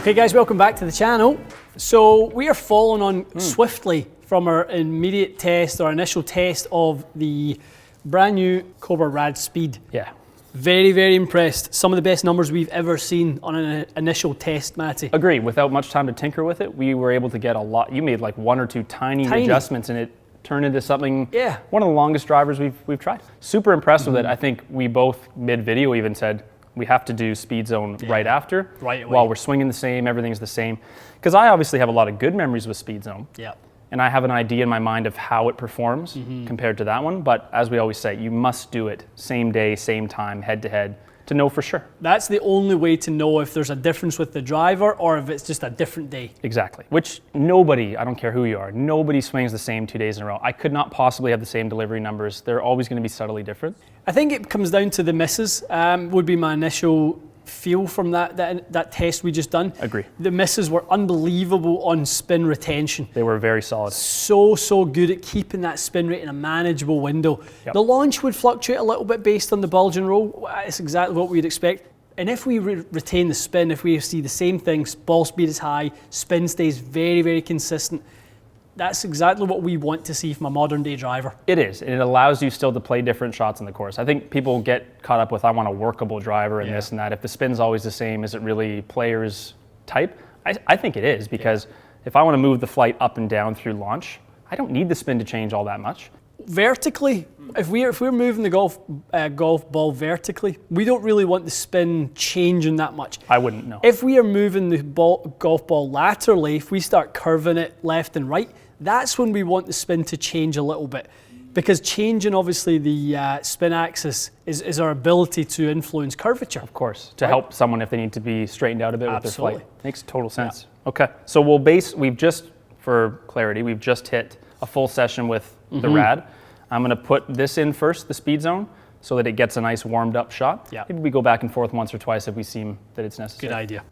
Okay guys, welcome back to the channel. So we are following on swiftly from our immediate test, our initial test of the brand new Cobra RADSPEED. Yeah. Very, very impressed. Some of the best numbers we've ever seen on an initial test, Matty. Agree. Without much time to tinker with it, we were able to get a lot. You made like one or two tiny adjustments and it turned into something, one of the longest drivers we've tried. Super impressed with it. I think we both mid-video even said, we have to do Speedzone right after, right away. While we're swinging the same, everything's the same. Because I obviously have a lot of good memories with Speedzone. Yeah. And I have an idea in my mind of how it performs compared to that one. But as we always say, you must do it same day, same time, head to head, to know for sure. That's the only way to know if there's a difference with the driver or if it's just a different day. Exactly. Which nobody, I don't care who you are, nobody swings the same 2 days in a row. I could not possibly have the same delivery numbers. They're always going to be subtly different. I think it comes down to the misses, would be my initial feel from that test we just done. Agree. The misses were unbelievable on spin retention. They were very solid. So good at keeping that spin rate in a manageable window. Yep. The launch would fluctuate a little bit based on the bulge and roll. It's exactly what we'd expect. And if we retain the spin, if we see the same things, ball speed is high, spin stays very, very consistent, that's exactly what we want to see from a modern day driver. It is, and it allows you still to play different shots on the course. I think people get caught up with, I want a workable driver and this and that. If the spin's always the same, is it really player's type? I think it is, because if I want to move the flight up and down through launch, I don't need the spin to change all that much. Vertically, if we're moving the golf ball vertically, we don't really want the spin changing that much. I wouldn't know. If we are moving the golf ball laterally, if we start curving it left and right, that's when we want the spin to change a little bit. Because changing, obviously, the spin axis is our ability to influence curvature. Of course, to help someone if they need to be straightened out a bit with their flight. Makes total sense. Yeah. Okay, so we've just, for clarity, we've just hit a full session with the Rad. I'm gonna put this in first, the Speedzone, so that it gets a nice warmed up shot. Yeah. Maybe we go back and forth once or twice if we seem that it's necessary. Good idea.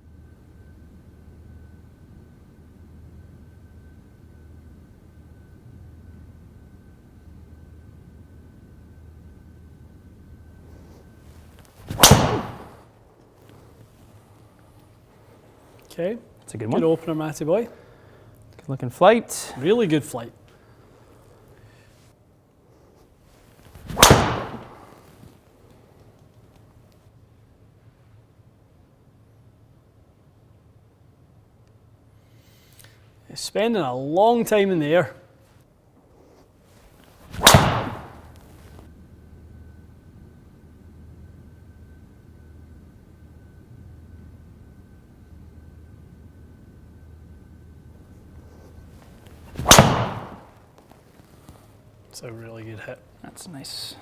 Okay. That's a good one. Good opener, Matty boy. Good looking flight. Really good flight. Spending a long time in the air. It's a really good hit. That's nice.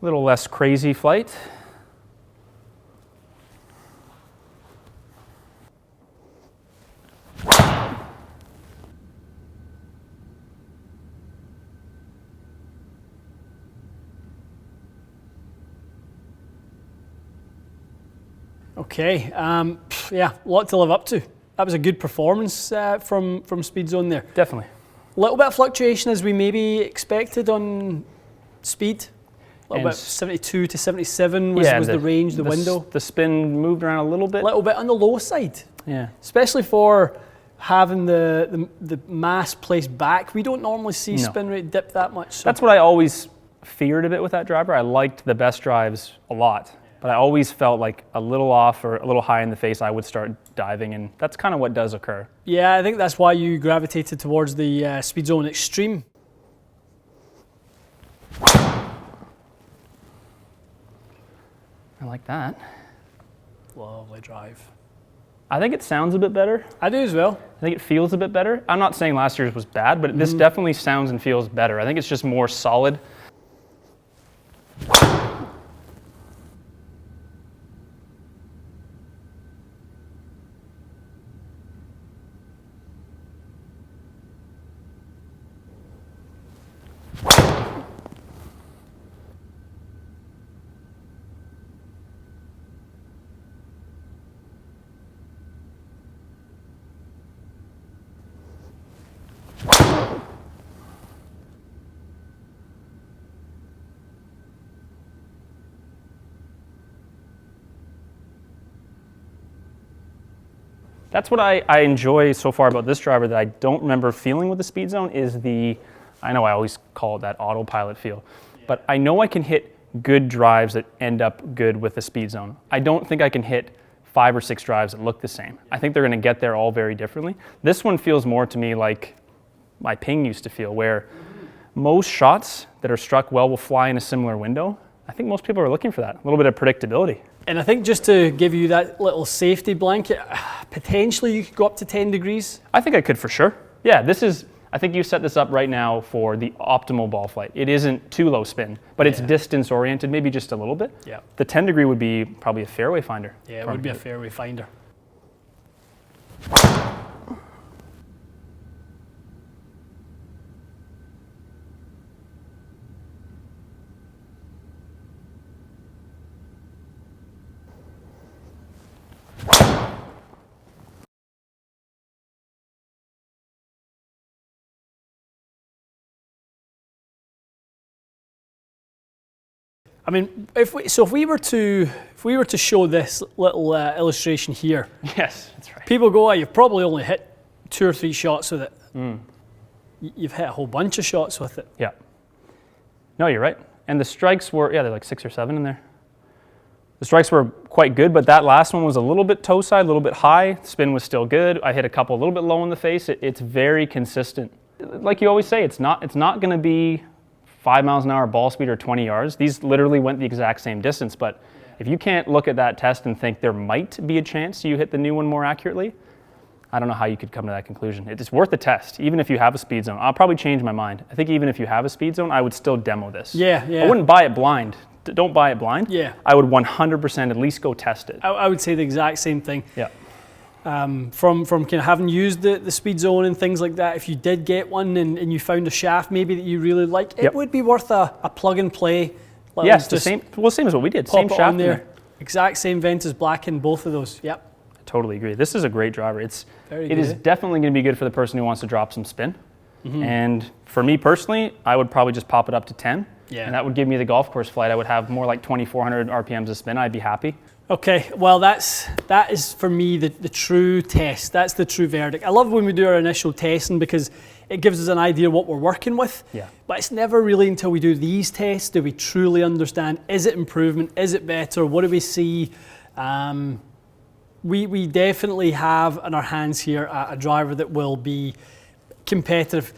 A little less crazy flight. Okay, yeah, a lot to live up to. That was a good performance from Speedzone there. Definitely. A little bit of fluctuation as we maybe expected on speed. A little bit 72 to 77 was the range, the window. The spin moved around a little bit. A little bit on the low side. Yeah. Especially for having the mass placed back. We don't normally see spin rate dip that much. So. That's what I always feared a bit with that driver. I liked the best drives a lot. But I always felt like a little off or a little high in the face, I would start diving, and that's kind of what does occur. Yeah, I think that's why you gravitated towards the Speedzone Extreme. I like that. Lovely drive. I think it sounds a bit better. I do as well. I think it feels a bit better. I'm not saying last year's was bad, but this definitely sounds and feels better. I think it's just more solid. That's what I enjoy so far about this driver that I don't remember feeling with the Speedzone is I know I always call it that autopilot feel, but I know I can hit good drives that end up good with the Speedzone. I don't think I can hit 5 or 6 drives that look the same. I think they're going to get there all very differently. This one feels more to me like my ping used to feel, where most shots that are struck well will fly in a similar window. I think most people are looking for that, a little bit of predictability. And I think just to give you that little safety blanket, potentially you could go up to 10 degrees. I think I could for sure. Yeah, I think you set this up right now for the optimal ball flight. It isn't too low spin, but it's distance oriented, maybe just a little bit. Yeah. The 10 degree would be probably a fairway finder. Yeah, it would be a fairway finder. I mean, if we were to show this little illustration here, yes, that's right. People go, oh, you've probably only hit 2 or 3 shots with it. You've hit a whole bunch of shots with it. Yeah. No, you're right. And the strikes were, they're like 6 or 7 in there. The strikes were quite good, but that last one was a little bit toe side, a little bit high. The spin was still good. I hit a couple a little bit low in the face. It's very consistent. Like you always say, it's not going to be 5 miles an hour ball speed or 20 yards. These literally went the exact same distance, but if you can't look at that test and think there might be a chance you hit the new one more accurately, I don't know how you could come to that conclusion. It's worth a test, even if you have a Speedzone. I'll probably change my mind. I think even if you have a Speedzone, I would still demo this. Yeah. I wouldn't buy it blind. Don't buy it blind. Yeah. I would 100% at least go test it. I would say the exact same thing. Yeah. From kind of having used the Speedzone and things like that, if you did get one and you found a shaft maybe that you really liked, it would be worth a plug and play. Yes, same as what we did. Same shaft on there. Exact same Ventus black in both of those. Yep. I totally agree. This is a great driver. It good. is definitely going to be good for the person who wants to drop some spin. And for me personally, I would probably just pop it up to 10. Yeah. And that would give me the golf course flight. I would have more like 2,400 RPMs of spin. I'd be happy. Okay, well that is for me the true test. That's the true verdict. I love when we do our initial testing because it gives us an idea of what we're working with. Yeah. But it's never really until we do these tests do we truly understand, is it improvement, is it better, what do we see? We definitely have in our hands here a driver that will be competitive.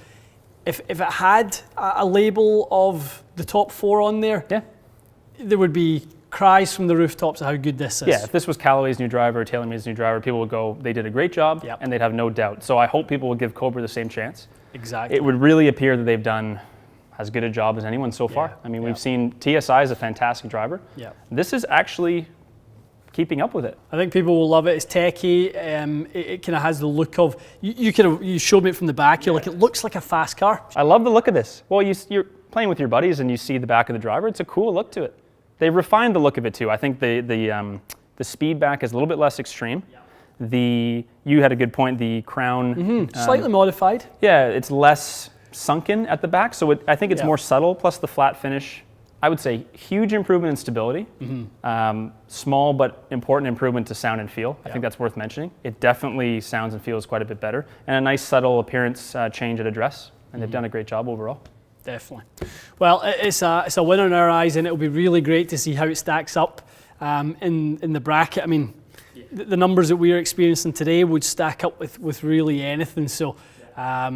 If it had a label of the top 4 on there, there would be cries from the rooftops of how good this is. Yeah, if this was Callaway's new driver or TaylorMade's new driver, people would go, they did a great job, and they'd have no doubt. So I hope people will give Cobra the same chance. Exactly. It would really appear that they've done as good a job as anyone so far. I mean, we've seen TSI is a fantastic driver. Yeah. This is actually keeping up with it. I think people will love it. It's techy. It kind of has the look of, you showed me it from the back, you're like, it looks like a fast car. I love the look of this. Well, you're playing with your buddies and you see the back of the driver. It's a cool look to it. They refined the look of it too. I think the speed back is a little bit less extreme. You had a good point, the crown. Slightly modified. Yeah, it's less sunken at the back, so I think it's more subtle, plus the flat finish. I would say huge improvement in stability. Small but important improvement to sound and feel. I think that's worth mentioning. It definitely sounds and feels quite a bit better. And a nice subtle appearance change at address. And they've done a great job overall. Definitely. Well, it's a winner in our eyes, and it'll be really great to see how it stacks up in the bracket. I mean, the numbers that we are experiencing today would stack up with really anything. So I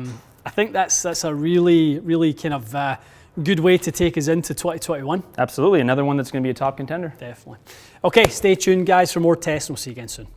think that's a really kind of good way to take us into 2021. Absolutely. Another one that's going to be a top contender. Definitely. Okay, stay tuned, guys, for more tests, and we'll see you again soon.